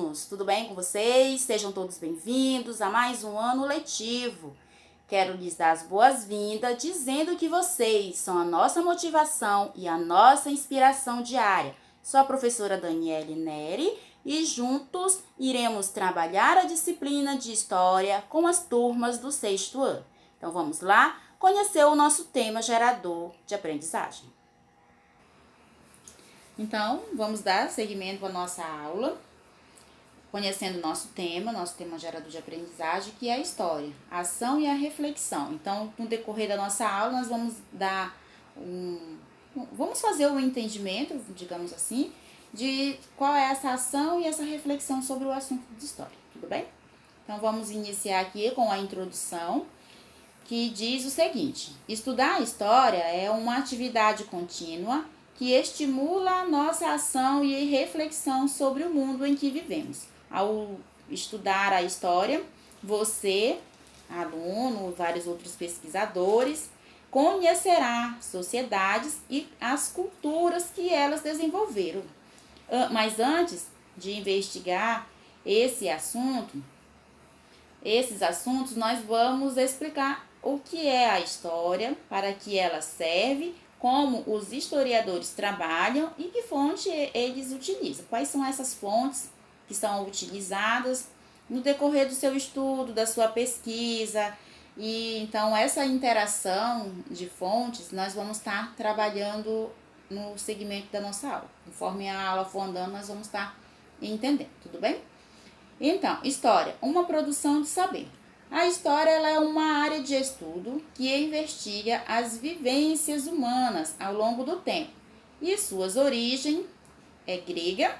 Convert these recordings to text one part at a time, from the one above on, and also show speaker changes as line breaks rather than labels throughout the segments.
alunos! Tudo bem com vocês? Sejam todos bem-vindos a mais um ano letivo. Quero lhes dar as boas-vindas dizendo que vocês são a nossa motivação e a nossa inspiração diária. Sou a professora Daniele Neri e juntos iremos trabalhar a disciplina de História com as turmas do 6º ano. Então vamos lá conhecer o nosso tema gerador de aprendizagem. Então, vamos dar seguimento à nossa aula, conhecendo o nosso tema gerador de aprendizagem, que é a história, a ação e a reflexão. Então, no decorrer da nossa aula, nós vamos vamos fazer um entendimento, digamos assim, de qual é essa ação e essa reflexão sobre o assunto de história, tudo bem? Então, vamos iniciar aqui com a introdução, que diz o seguinte: estudar a história é uma atividade contínua que estimula a nossa ação e reflexão sobre o mundo em que vivemos. Ao estudar a história, você, aluno, vários outros pesquisadores, conhecerá sociedades e as culturas que elas desenvolveram. Mas antes de investigar esses assuntos, nós vamos explicar o que é a história, para que ela serve, como os historiadores trabalham e que fonte eles utilizam. Quais são essas fontes que são utilizadas no decorrer do seu estudo, da sua pesquisa. E então essa interação de fontes nós vamos estar trabalhando no segmento da nossa aula. Conforme a aula for andando, nós vamos estar entendendo, tudo bem? Então, história, uma produção de saber. A história ela é uma área de estudo que investiga as vivências humanas ao longo do tempo e suas origens é grega.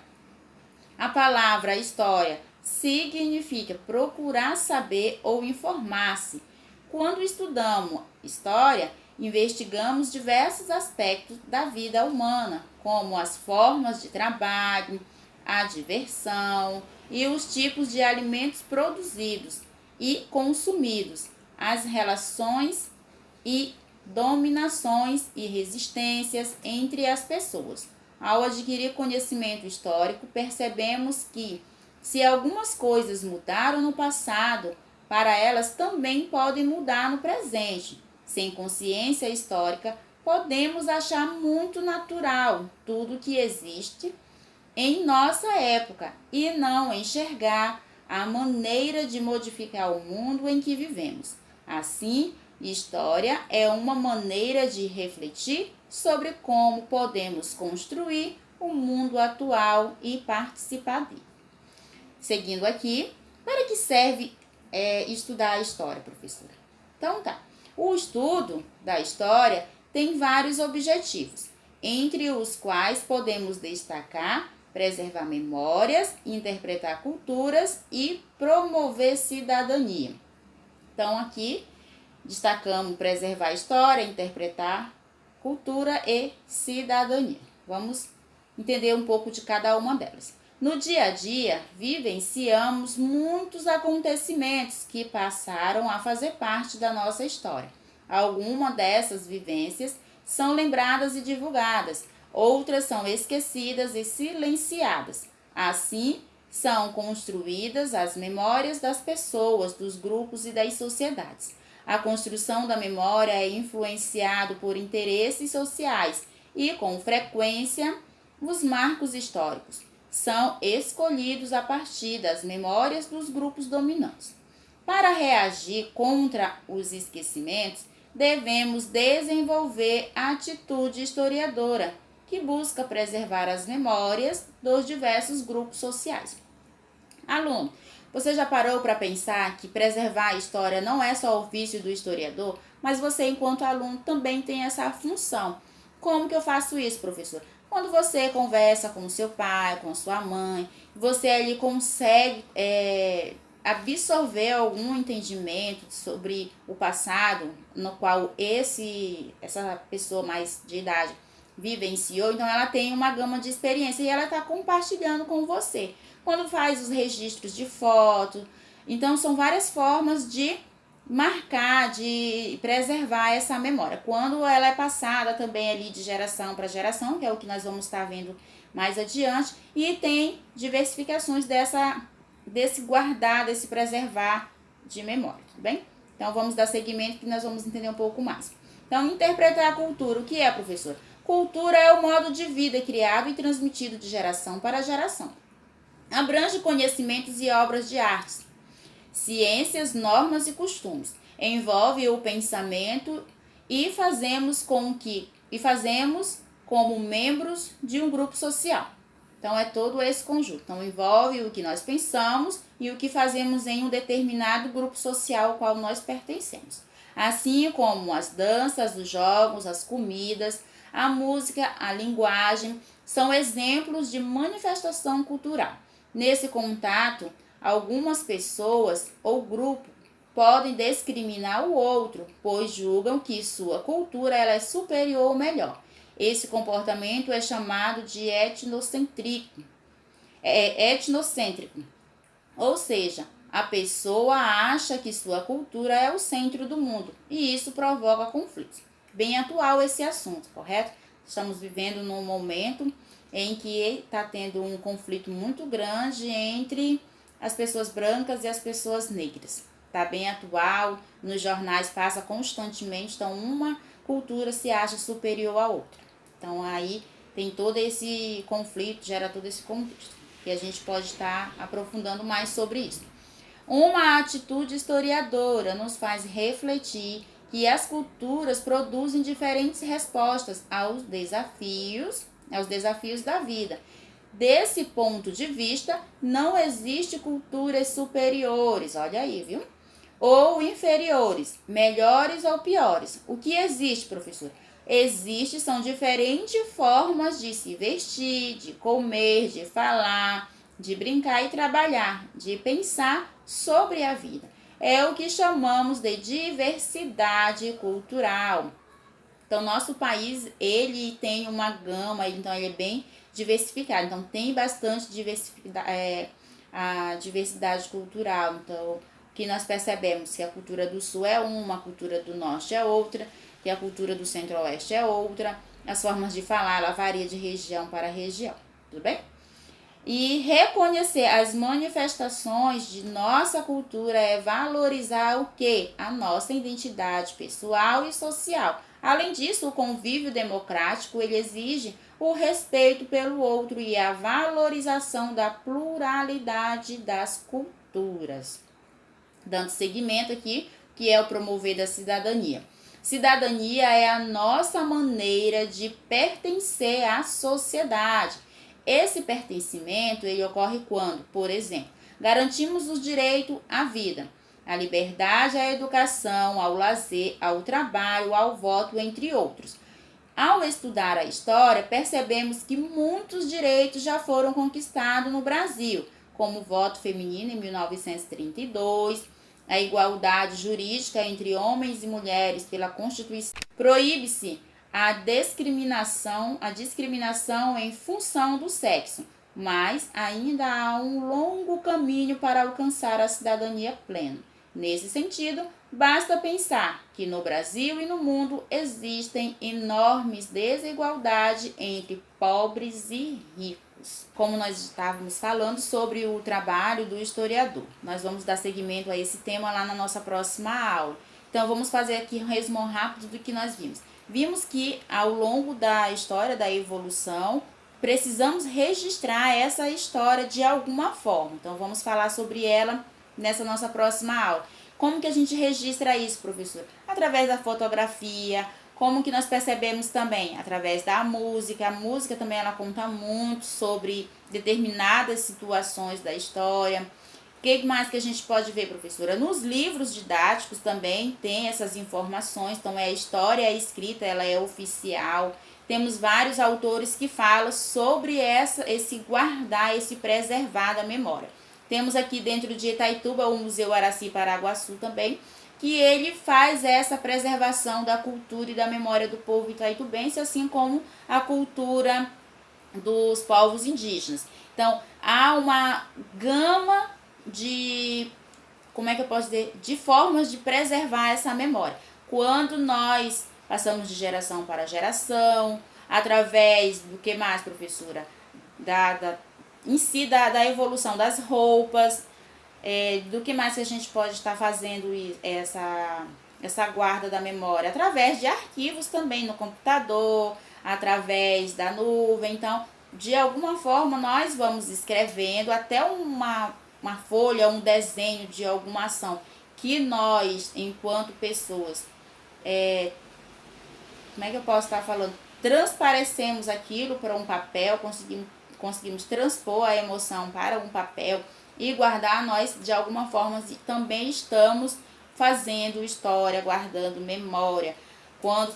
A palavra história significa procurar saber ou informar-se. Quando estudamos história, investigamos diversos aspectos da vida humana, como as formas de trabalho, a diversão e os tipos de alimentos produzidos e consumidos, as relações e dominações e resistências entre as pessoas. Ao adquirir conhecimento histórico, percebemos que, se algumas coisas mudaram no passado, para elas também podem mudar no presente. Sem consciência histórica, podemos achar muito natural tudo que existe em nossa época e não enxergar a maneira de modificar o mundo em que vivemos. Assim, história é uma maneira de refletir sobre como podemos construir o mundo atual e participar dele. Seguindo aqui, para que serve estudar a história, professora? Então tá, o estudo da história tem vários objetivos, entre os quais podemos destacar preservar memórias, interpretar culturas e promover cidadania. Então, aqui destacamos preservar a história, interpretar cultura e cidadania. Vamos entender um pouco de cada uma delas. No dia a dia, vivenciamos muitos acontecimentos que passaram a fazer parte da nossa história. Algumas dessas vivências são lembradas e divulgadas, outras são esquecidas e silenciadas. Assim, são construídas as memórias das pessoas, dos grupos e das sociedades. A construção da memória é influenciada por interesses sociais e, com frequência, os marcos históricos são escolhidos a partir das memórias dos grupos dominantes. Para reagir contra os esquecimentos, devemos desenvolver a atitude historiadora, que busca preservar as memórias dos diversos grupos sociais. Aluno, você já parou para pensar que preservar a história não é só o ofício do historiador, mas você, enquanto aluno, também tem essa função. Como que eu faço isso, professor? Quando você conversa com seu pai, com sua mãe, você ali consegue absorver algum entendimento sobre o passado, no qual essa pessoa mais de idade vivenciou, então ela tem uma gama de experiência e ela está compartilhando com você. Quando faz os registros de foto, então são várias formas de marcar, de preservar essa memória. Quando ela é passada também ali de geração para geração, que é o que nós vamos estar vendo mais adiante, e tem diversificações desse guardar, desse preservar de memória, tudo bem? Então vamos dar seguimento que nós vamos entender um pouco mais. Então, interpretar a cultura. O que é, professor? Cultura é o modo de vida criado e transmitido de geração para geração. Abrange conhecimentos e obras de artes, ciências, normas e costumes. Envolve o pensamento e fazemos como membros de um grupo social. Então, é todo esse conjunto. Então, envolve o que nós pensamos e o que fazemos em um determinado grupo social ao qual nós pertencemos. Assim como as danças, os jogos, as comidas, a música, a linguagem, são exemplos de manifestação cultural. Nesse contato, algumas pessoas ou grupos podem discriminar o outro, pois julgam que sua cultura ela é superior ou melhor. Esse comportamento é chamado de etnocêntrico, ou seja, a pessoa acha que sua cultura é o centro do mundo e isso provoca conflitos. Bem atual esse assunto, correto? Estamos vivendo num momento em que está tendo um conflito muito grande entre as pessoas brancas e as pessoas negras. Está bem atual, nos jornais passa constantemente, então uma cultura se acha superior à outra. Então aí tem todo esse conflito, gera todo esse contexto, que a gente pode estar aprofundando mais sobre isso. Uma atitude historiadora nos faz refletir que as culturas produzem diferentes respostas aos desafios da vida. Desse ponto de vista, não existe culturas superiores, olha aí, viu? Ou inferiores, melhores ou piores. O que existe, professor? São diferentes formas de se vestir, de comer, de falar, de brincar e trabalhar, de pensar sobre a vida. É o que chamamos de diversidade cultural. Então, nosso país, ele tem uma gama, então ele é bem diversificado. Então, tem bastante a diversidade cultural. Então, o que nós percebemos que a cultura do Sul é uma, a cultura do Norte é outra, que a cultura do Centro-Oeste é outra. As formas de falar, ela varia de região para região, tudo bem? E reconhecer as manifestações de nossa cultura é valorizar o quê? A nossa identidade pessoal e social. Além disso, o convívio democrático ele exige o respeito pelo outro e a valorização da pluralidade das culturas. Dando seguimento aqui, que é o promover da cidadania. Cidadania é a nossa maneira de pertencer à sociedade. Esse pertencimento ele ocorre quando, por exemplo, garantimos o direito à vida, à liberdade, à educação, ao lazer, ao trabalho, ao voto, entre outros. Ao estudar a história, percebemos que muitos direitos já foram conquistados no Brasil, como o voto feminino em 1932, a igualdade jurídica entre homens e mulheres pela Constituição. Proíbe-se a discriminação em função do sexo, mas ainda há um longo caminho para alcançar a cidadania plena. Nesse sentido, basta pensar que no Brasil e no mundo existem enormes desigualdades entre pobres e ricos. Como nós estávamos falando sobre o trabalho do historiador, nós vamos dar seguimento a esse tema lá na nossa próxima aula. Então, vamos fazer aqui um resumo rápido do que nós vimos. Vimos que ao longo da história da evolução, precisamos registrar essa história de alguma forma. Então, vamos falar sobre ela nessa nossa próxima aula. Como que a gente registra isso, professor? Através da fotografia. Como que nós percebemos também? Através da música. A música também ela conta muito sobre determinadas situações da história. O que mais que a gente pode ver, professora? Nos livros didáticos também tem essas informações. Então, a história escrita, ela é oficial. Temos vários autores que falam sobre esse guardar, esse preservar da memória. Temos aqui dentro de Itaituba o Museu Araci Paraguaçu também, que ele faz essa preservação da cultura e da memória do povo itaitubense, assim como a cultura dos povos indígenas. Então, há uma gama de como é que eu posso dizer, de formas de preservar essa memória. Quando nós passamos de geração para geração, através do que mais, professora? Da evolução das roupas, do que mais que a gente pode estar fazendo essa guarda da memória? Através de arquivos também no computador, através da nuvem. Então, de alguma forma, nós vamos escrevendo até uma folha, um desenho de alguma ação que nós, enquanto pessoas, como é que eu posso estar falando? Transparecemos aquilo para um papel, conseguimos transpor a emoção para um papel e guardar. Nós, de alguma forma, também estamos fazendo história, guardando memória. Quando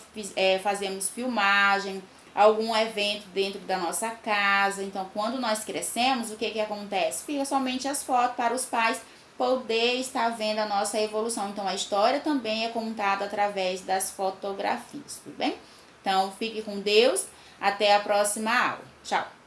fazemos filmagem, algum evento dentro da nossa casa. Então, quando nós crescemos, o que acontece? Fica somente as fotos para os pais poder estar vendo a nossa evolução. Então, a história também é contada através das fotografias, tudo bem? Então, fique com Deus. Até a próxima aula. Tchau!